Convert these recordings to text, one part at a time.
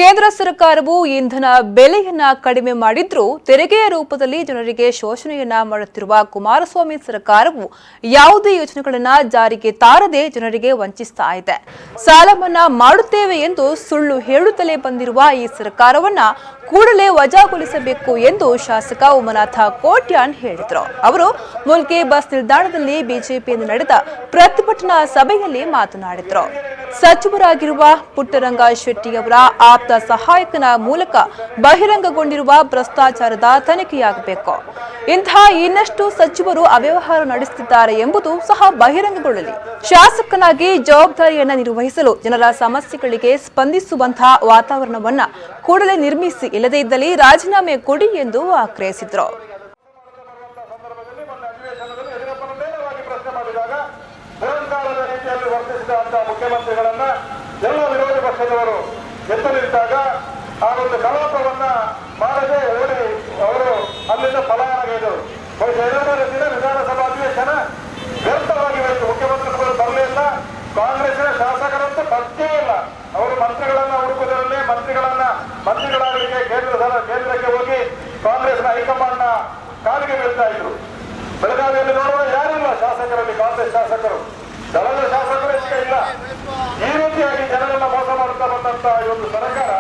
ಕೇಂದ್ರ ಸರ್ಕಾರವು ಇಂಧನ ಬೆಲೆಯನ್ನ ಕಡಿಮೆ ಮಾಡಿದ್ರೂ ತೆರಿಗೆಯ ರೂಪದಲ್ಲಿ ಜನರಿಗೆ ಶೋಷಣೆಯನ್ನ ಮಾಡುತ್ತಿರುವ ಕುಮಾರಸ್ವಾಮಿ ಸರ್ಕಾರವು ಯಾವುದೇ ಯೋಜನೆಗಳನ್ನ ಜಾರಿಗೆ ತಾರದೆ ಜನರಿಗೆ ವಂಚಿಸ್ತಾ ಇದೆ. ಸಾಲ ಮನ್ನಾ ಮಾಡುತ್ತೇವೆ ಎಂದು ಸುಳ್ಳು ಹೇಳುತ್ತಲೇ ಬಂದಿರುವ ಈ ಸರ್ಕಾರವನ್ನ ಕೂಡಲೇ ವಜಾಗೊಳಿಸಬೇಕು ಎಂದು ಶಾಸಕ ಉಮನಾಥ ಕೋಟ್ಯಾನ್ ಹೇಳಿದರು. ಅವರು ಮುಲ್ಕಿ ಬಸ್ ನಿಲ್ದಾಣದಲ್ಲಿ ಬಿಜೆಪಿಯಿಂದ ನಡೆದ ಪ್ರತಿಭಟನಾ ಸಭೆಯಲ್ಲಿ ಮಾತನಾಡಿದರು. ಸಚಿವರಾಗಿರುವ ಪುಟ್ಟರಂಗ ಶೆಟ್ಟಿ ಅವರ ಆಪ್ತ ಸಹಾಯಕನ ಮೂಲಕ ಬಹಿರಂಗಗೊಂಡಿರುವ ಭ್ರಷ್ಟಾಚಾರದ ತನಿಖೆಯಾಗಬೇಕು. ಇಂತಹ ಇನ್ನಷ್ಟು ಸಚಿವರು ಅವ್ಯವಹಾರ ನಡೆಸುತ್ತಿದ್ದಾರೆ ಎಂಬುದು ಸಹ ಬಹಿರಂಗಗೊಳ್ಳಲಿ. ಶಾಸಕನಾಗಿ ಜವಾಬ್ದಾರಿಯನ್ನ ನಿರ್ವಹಿಸಲು ಜನರ ಸಮಸ್ಯೆಗಳಿಗೆ ಸ್ಪಂದಿಸುವಂತಹ ವಾತಾವರಣವನ್ನ ಕೂಡಲೇ ನಿರ್ಮಿಸಿ, ಇಲ್ಲದೇ ಇದ್ದಲ್ಲಿ ರಾಜೀನಾಮೆ ಕೊಡಿ ಎಂದು ಆಗ್ರಹಿಸಿದರು. ಮುಖ್ಯಮಂತ್ರಿಗಳನ್ನ ಎಲ್ಲ ವಿರೋಧ ಪಕ್ಷದವರು ಎದ್ದು ನಿಂತಾಗ ಆ ಒಂದು ಕಲಾಪವನ್ನ ಮಾಡದೆ ಓಡಿ ಅವರು ಅಲ್ಲಿಂದ ಪಲಾಯನಗೈದರು. ಎರಡನೇ ದಿನ ವಿಧಾನಸಭಾ ಅಧಿವೇಶನ ವ್ಯರ್ಥವಾಗಿ ಹೋಯಿತು. ಮುಖ್ಯಮಂತ್ರಿಗಳು ಬರಲಿಲ್ಲ. ಕಾಂಗ್ರೆಸ್ನ ಶಾಸಕರಂತೂ ಪತ್ತೇ ಇಲ್ಲ. ಅವರು ಮಂತ್ರಿಗಳನ್ನ ಹುಡುಕುವುದರಲ್ಲಿ ಮಂತ್ರಿಗಳಾಗಲಿಕ್ಕೆ ಕೇಂದ್ರಕ್ಕೆ ಹೋಗಿ ಕಾಂಗ್ರೆಸ್ನ ಹೈಕಮಾಂಡ್ನ ಕಾಲಿಗೆ ಬೀಳ್ತಾ ಇದ್ರು. ಬೆಳಗಾವಿಯಲ್ಲಿ ನೋಡುವ ಯಾರಿಲ್ಲ ಶಾಸಕರಲ್ಲಿ, ಕಾಂಗ್ರೆಸ್ ಶಾಸಕರು, ದಳದ ಶಾಸಕರು ಇಲ್ಲ. ಈ ರೀತಿಯಾಗಿ ಜನರನ್ನ ಮೋಸ ಮಾಡುತ್ತಾ ಬಂದಂತ ಈ ಒಂದು ಸರ್ಕಾರ,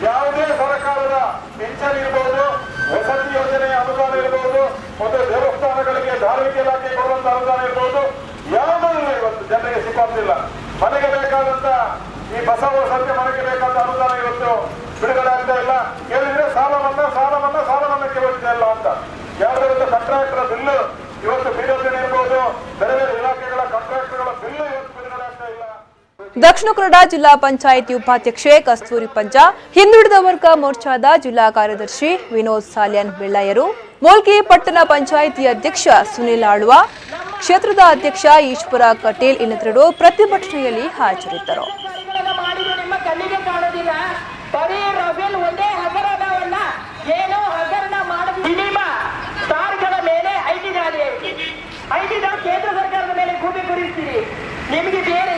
ಯಾವುದೇ ಸರ್ಕಾರದ ಪಿಂಚಣಿ ಇರಬಹುದು, ವಸತಿ ಯೋಜನೆಯ ಅನುದಾನ ಇರಬಹುದು, ಮತ್ತು ದೇವಸ್ಥಾನಗಳಿಗೆ ಧಾರ್ಮಿಕ ಇಲಾಖೆ ಕೊಡುವಂತ ಅನುದಾನ ಇರಬಹುದು, ಯಾವುದೂ ಇಲ್ಲ. ಇವತ್ತು ಜನರಿಗೆ ಸಿಕ್ಕೋದಿಲ್ಲ. ಮನೆಗೆ ಬೇಕಾದಂತ ಈ ಬಸವ ವಸತಿ ಮನೆಗೆ ಬೇಕಾದ ಅನುದಾನ ಇವತ್ತು ಬಿಡುಗಡೆ ಆಗ್ತಾ ಇಲ್ಲ. ಕೇಳಿದ್ರೆ ಸಾಲ ಮನ್ನಾಕ್ಕೆ ಹೋಗ್ತಾ ಇಲ್ಲ ಅಂತ. ಯಾವುದೇ ಕಾಂಟ್ರಾಕ್ಟರ್ ಬಿಲ್ಲು ಇವತ್ತು ಬಿಜೆಪಿ ಇರಬಹುದು, ಬೇರೆ ಬೇರೆ ಇಲಾಖೆಗಳ ಕಾಂಟ್ರಾಕ್ಟರ್ಗಳ ಬಿಲ್ಲು ಇವತ್ತು ಬಿಡುಗಡೆ ಆಗ್ತಾ ಇಲ್ಲ. ದಕ್ಷಿಣ ಕನ್ನಡ ಜಿಲ್ಲಾ ಪಂಚಾಯಿತಿ ಉಪಾಧ್ಯಕ್ಷೆ ಕಸ್ತೂರಿ ಪಂಚ, ಹಿಂದುಳಿದ ವರ್ಗ ಮೋರ್ಚಾದ ಜಿಲ್ಲಾ ಕಾರ್ಯದರ್ಶಿ ವಿನೋದ್ ಸಾಲ್ಯಾನ್ ಬೆಳ್ಳಾಯರು, ಮೂಲ್ಕಿ ಪಟ್ಟಣ ಪಂಚಾಯಿತಿ ಅಧ್ಯಕ್ಷ ಸುನಿಲ್ ಆಳ್ವ, ಕ್ಷೇತ್ರದ ಅಧ್ಯಕ್ಷ ಈಶ್ವರ ಕಟೇಲ್ ಇನ್ನಿತರರು ಪ್ರತಿಭಟನೆಯಲ್ಲಿ ಹಾಜರಿದ್ದರು. ಕೇಂದ್ರ ಸರ್ಕಾರದ ಮೇಲೆ ಗೂಬೆ ಕುರಿಸ್ತೀರಿ. ನಿಮಗೆ ಬೇರೆ